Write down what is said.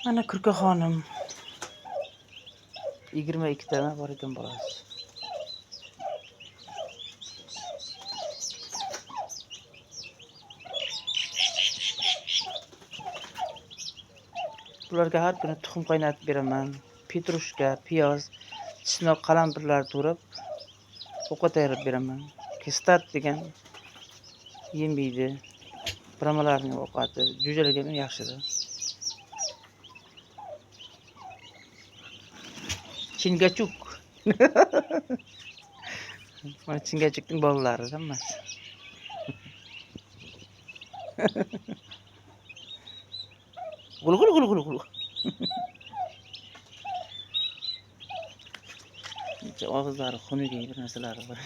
Ana Kurkaxonim. 22 tane bor ekan bolasi. Bularga har kuni tuxum qaynatib beraman. Petrushka, piyoz, chinoq, qalampirlar turib ovqat tayyorlab beraman. Kestat degan yemaydi. Biramalarning ovqati jo'jalarga ham yaxshidir. Chingachuk. Mana chingachukning bolalari hammasi. Gul. Og'izlari xunuk bir narsalari bor.